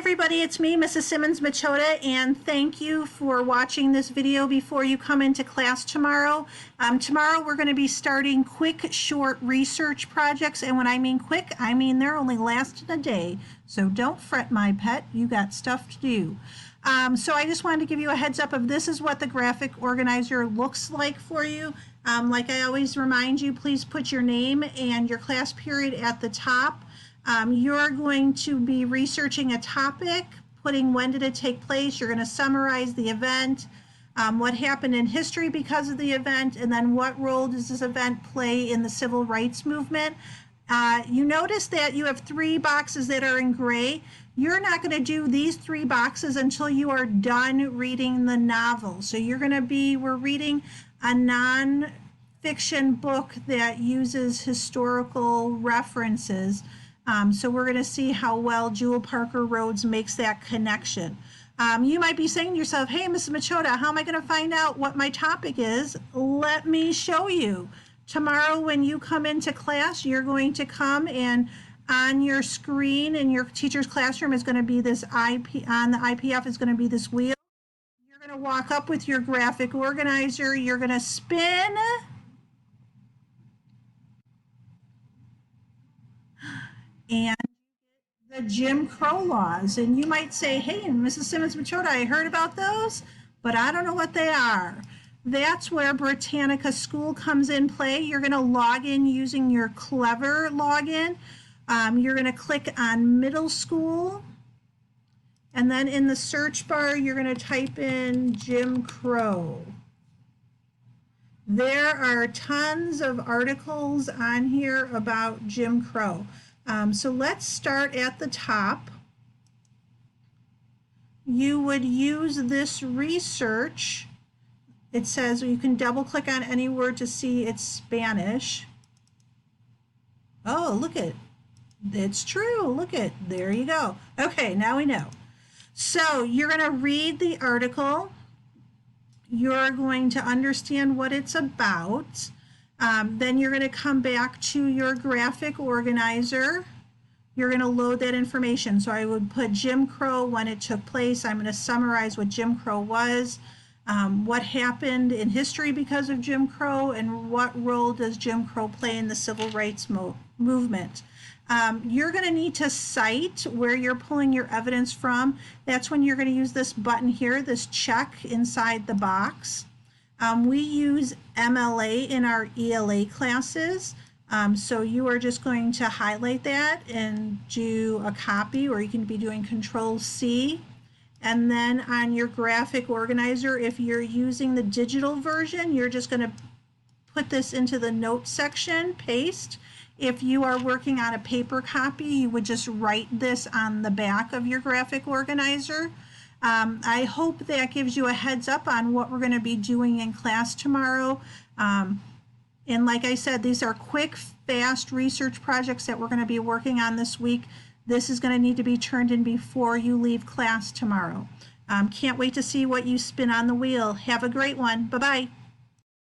everybody, it's me, Mrs. Simmons-Machota, and thank you for watching this video before you come into class tomorrow. Tomorrow we're going to be starting quick, short research projects, and when I mean quick, I mean they're only lasting a day. So don't fret, my pet, you got stuff to do. So I just wanted to give you a heads up of this is what the graphic organizer looks like for you. Like I always remind you, please put your name and your class period at the top. You're going to be researching a topic, putting when did it take place. You're going to summarize the event, what happened in history because of the event, and then what role does this event play in the civil rights movement. You notice that you have 3 boxes that are in gray. You're not going to do these 3 boxes until you are done reading the novel. So we're reading a non-fiction book that uses historical references. So we're going to see how well Jewel Parker Rhodes makes that connection. You might be saying to yourself, hey, Mrs. Machota, how am I going to find out what my topic is? Let me show you. Tomorrow when you come into class, you're going to come and on your screen in your teacher's classroom is going to be this on the IPF is going to be this wheel. You're going to walk up with your graphic organizer. You're going to spin. And the Jim Crow laws. And you might say, hey, Mrs. Simmons-Machota, I heard about those, but I don't know what they are. That's where Britannica School comes in play. You're going to log in using your Clever login. You're going to click on middle school. And then in the search bar, you're going to type in Jim Crow. There are tons of articles on here about Jim Crow. So let's start at the top. You would use this research. It says you can double click on any word to see it's Spanish. Oh, look it. It's true. Look it. There you go. Okay, now we know. So you're going to read the article. You're going to understand what it's about. Then you're going to come back to your graphic organizer. You're going to load that information. So I would put Jim Crow when it took place. I'm going to summarize what Jim Crow was, what happened in history because of Jim Crow, and what role does Jim Crow play in the civil rights movement. You're going to need to cite where you're pulling your evidence from. That's when you're going to use this button here, this check inside the box. We use MLA in our ELA classes, so you are just going to highlight that and do a copy, or you can be doing Control-C. And then on your graphic organizer, if you're using the digital version, you're just going to put this into the notes section, paste. If you are working on a paper copy, you would just write this on the back of your graphic organizer. I hope that gives you a heads up on what we're going to be doing in class tomorrow. And like I said, these are quick, fast research projects that we're going to be working on this week. This is going to need to be turned in before you leave class tomorrow. Can't wait to see what you spin on the wheel. Have a great one. Bye-bye.